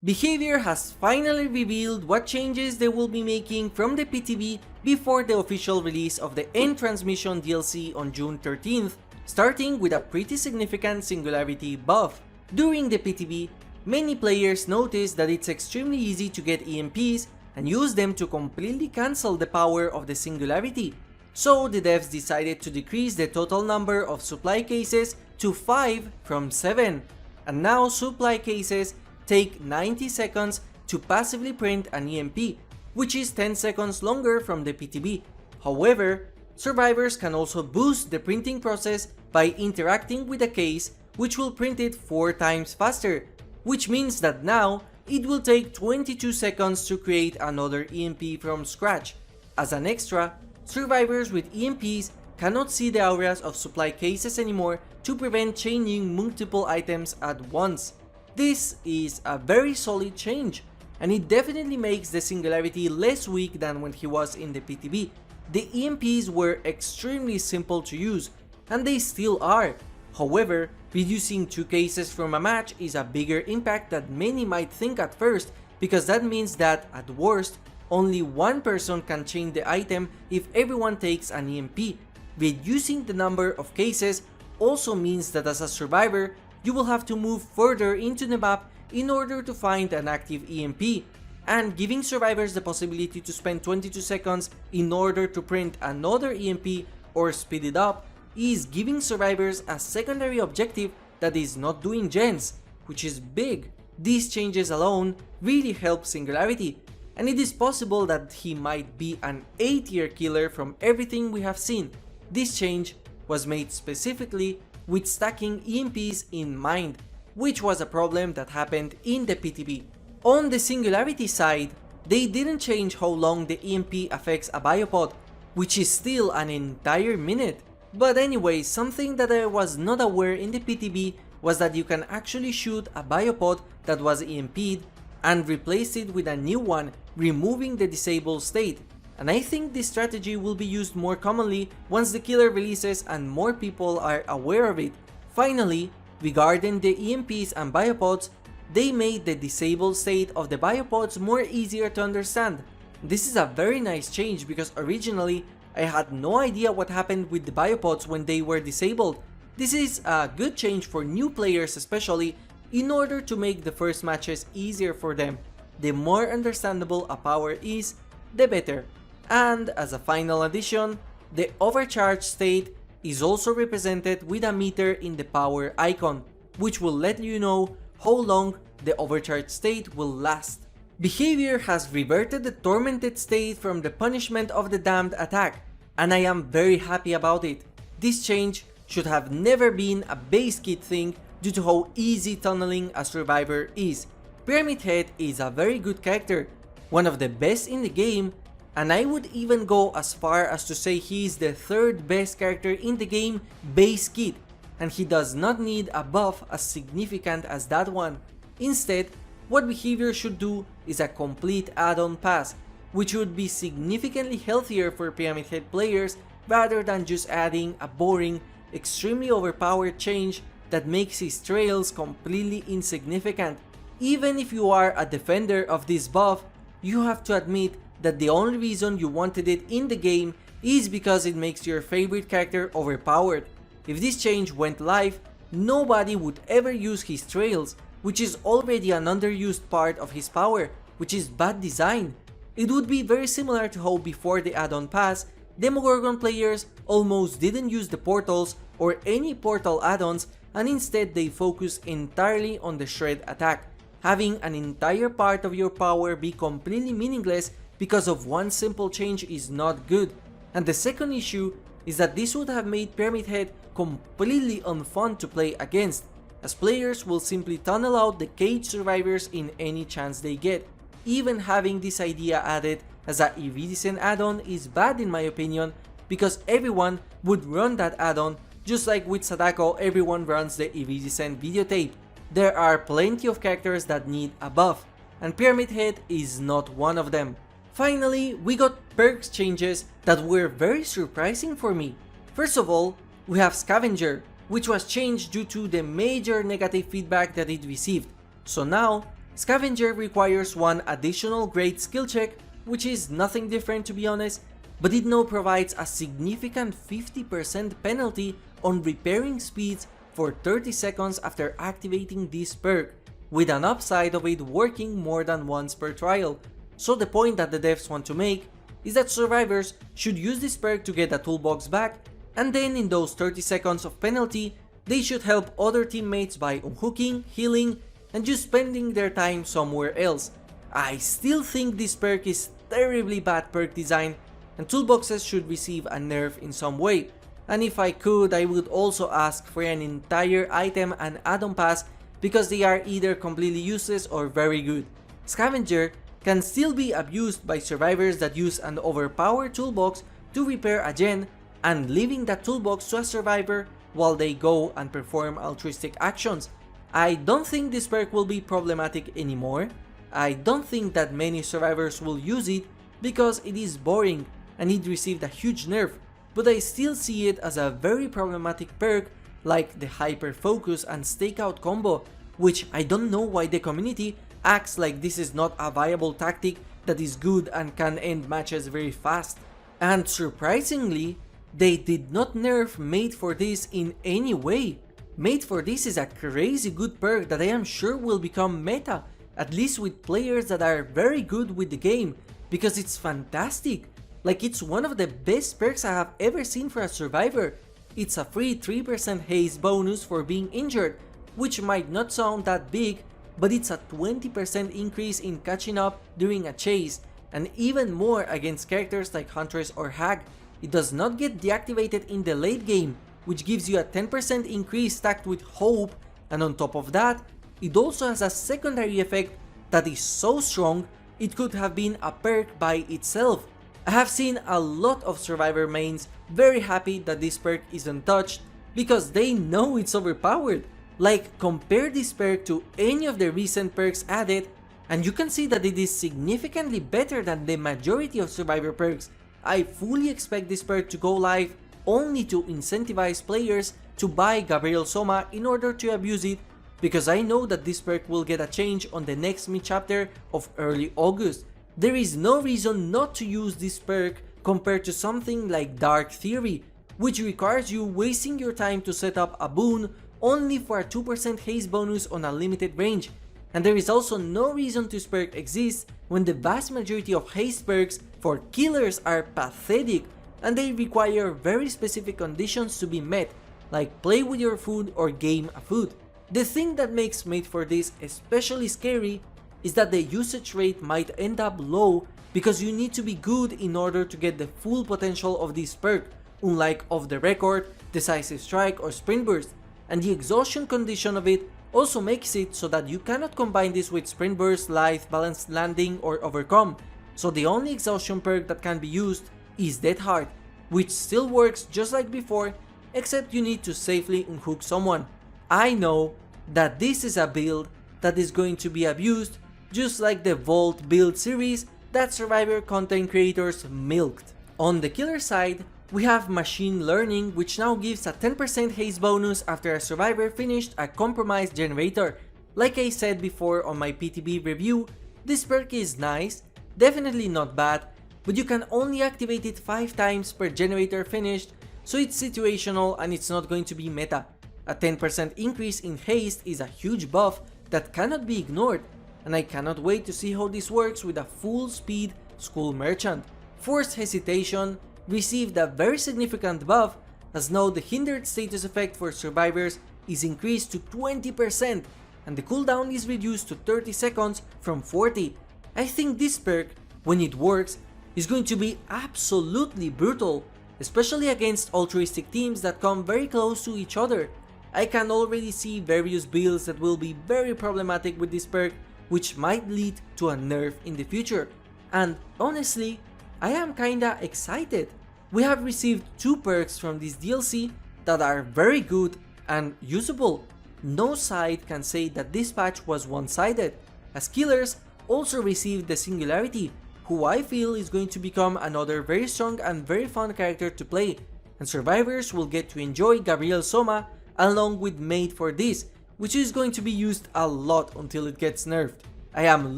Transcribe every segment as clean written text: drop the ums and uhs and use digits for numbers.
Behavior has finally revealed what changes they will be making from the PTB before the official release of the End Transmission DLC on June 13th, starting with a pretty significant Singularity buff. During the PTB, many players noticed that it's extremely easy to get EMPs and use them to completely cancel the power of the Singularity. So the devs decided to decrease the total number of supply cases to 5 from 7, and now supply cases take 90 seconds to passively print an EMP, which is 10 seconds longer from the PTB. However, survivors can also boost the printing process by interacting with a case, which will print it 4 times faster, which means that now it will take 22 seconds to create another EMP from scratch. As an extra, survivors with EMPs cannot see the auras of supply cases anymore to prevent changing multiple items at once. This is a very solid change, and it definitely makes the Singularity less weak than when he was in the PTB. The EMPs were extremely simple to use, and they still are. However, reducing 2 cases from a match is a bigger impact than many might think at first, because that means that, at worst, only one person can change the item if everyone takes an EMP. Reducing the number of cases also means that as a survivor, you will have to move further into the map in order to find an active EMP, and giving survivors the possibility to spend 22 seconds in order to print another EMP or speed it up is giving survivors a secondary objective that is not doing gens, which is big. These changes alone really help Singularity, and it is possible that he might be an A-tier killer from everything we have seen. This change was made specifically with stacking EMPs in mind, which was a problem that happened in the PTB. On the Singularity side, they didn't change how long the EMP affects a biopod, which is still an entire minute. But anyway, something that I was not aware in the PTB was that you can actually shoot a biopod that was EMP'd and replace it with a new one, removing the disabled state. And I think this strategy will be used more commonly once the killer releases and more people are aware of it. Finally, regarding the EMPs and biopods, they made the disabled state of the biopods more easier to understand. This is a very nice change because originally I had no idea what happened with the biopods when they were disabled. This is a good change for new players especially, in order to make the first matches easier for them. The more understandable a power is, the better. And as a final addition, the overcharged state is also represented with a meter in the power icon, which will let you know how long the overcharged state will last. Behavior has reverted the tormented state from the punishment of the damned attack, and I am very happy about it. This change should have never been a base kit thing due to how easy tunneling a survivor is. Pyramid Head is a very good character, one of the best in the game, and I would even go as far as to say he is the 3rd best character in the game base kit, and he does not need a buff as significant as that one. Instead, what Behavior should do is a complete add-on pass, which would be significantly healthier for Pyramid Head players rather than just adding a boring, extremely overpowered change that makes his trails completely insignificant. Even if you are a defender of this buff, you have to admit that the only reason you wanted it in the game is because it makes your favorite character overpowered. If this change went live, nobody would ever use his trails, which is already an underused part of his power, which is bad design. It would be very similar to how before the add-on pass, Demogorgon players almost didn't use the portals or any portal add-ons, and instead they focus entirely on the shred attack, having an entire part of your power be completely meaningless because of one simple change is not good. And the second issue is that this would have made Pyramid Head completely unfun to play against, as players will simply tunnel out the cage survivors in any chance they get. Even having this idea added as a iridescent add-on is bad in my opinion, because everyone would run that add-on, just like with Sadako everyone runs the iridescent videotape. There are plenty of characters that need a buff, and Pyramid Head is not one of them. Finally, we got perks changes that were very surprising for me. First of all, we have Scavenger, which was changed due to the major negative feedback that it received. So now, Scavenger requires one additional great skill check, which is nothing different to be honest, but it now provides a significant 50% penalty on repairing speeds for 30 seconds after activating this perk, with an upside of it working more than once per trial. So the point that the devs want to make is that survivors should use this perk to get a toolbox back, and then in those 30 seconds of penalty, they should help other teammates by unhooking, healing, and just spending their time somewhere else. I still think this perk is terribly bad perk design, and toolboxes should receive a nerf in some way. And if I could, I would also ask for an entire item and add-on pass, because they are either completely useless or very good. Scavenger can still be abused by survivors that use an overpowered toolbox to repair a gen and leaving that toolbox to a survivor while they go and perform altruistic actions. I don't think this perk will be problematic anymore. I don't think that many survivors will use it because it is boring and it received a huge nerf, but I still see it as a very problematic perk like the hyper focus and stakeout combo, which I don't know why the community acts like this is not a viable tactic that is good and can end matches very fast. And surprisingly, they did not nerf Made for This in any way. Made for This is a crazy good perk that I am sure will become meta, at least with players that are very good with the game, because it's fantastic. Like, it's one of the best perks I have ever seen for a survivor. It's a free 3% haste bonus for being injured, which might not sound that big, but it's a 20% increase in catching up during a chase, and even more against characters like Huntress or Hag. It does not get deactivated in the late game, which gives you a 10% increase stacked with hope, and on top of that, it also has a secondary effect that is so strong it could have been a perk by itself. I have seen a lot of survivor mains very happy that this perk is untouched because they know it's overpowered. Like, compare this perk to any of the recent perks added and you can see that it is significantly better than the majority of survivor perks. I fully expect this perk to go live only to incentivize players to buy Gabriel Soma in order to abuse it, because I know that this perk will get a change on the next mid-chapter of early August. There is no reason not to use this perk compared to something like Dark Theory, which requires you wasting your time to set up a boon only for a 2% haste bonus on a limited range. And there is also no reason this perk exists when the vast majority of haste perks for killers are pathetic and they require very specific conditions to be met, like play with your food or game a food. The thing that makes Made for This especially scary is that the usage rate might end up low because you need to be good in order to get the full potential of this perk, unlike Off the Record, Decisive Strike or Sprint Burst, and the exhaustion condition of it also makes it so that you cannot combine this with Sprint Burst, Lithe, Balanced Landing or Overcome, so the only exhaustion perk that can be used is Dead Hard, which still works just like before, except you need to safely unhook someone. I know that this is a build that is going to be abused, just like the Vault build series that survivor content creators milked. On the killer side, we have Machine Learning, which now gives a 10% haste bonus after a survivor finished a compromised generator. Like I said before on my PTB review, this perk is nice, definitely not bad, but you can only activate it 5 times per generator finished, so it's situational and it's not going to be meta. A 10% increase in haste is a huge buff that cannot be ignored, and I cannot wait to see how this works with a full speed Skull Merchant. Forced Hesitation received a very significant buff, as now the hindered status effect for survivors is increased to 20% and the cooldown is reduced to 30 seconds from 40. I think this perk, when it works, is going to be absolutely brutal, especially against altruistic teams that come very close to each other. I can already see various builds that will be very problematic with this perk, which might lead to a nerf in the future. And honestly, I am kinda excited. We have received 2 perks from this DLC that are very good and usable. No side can say that this patch was one-sided, as killers also received the Singularity, who I feel is going to become another very strong and very fun character to play, and survivors will get to enjoy Gabriel Soma along with Made for This, which is going to be used a lot until it gets nerfed. I am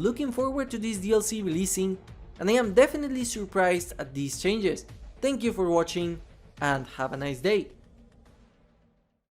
looking forward to this DLC releasing, and I am definitely surprised at these changes. Thank you for watching, and have a nice day.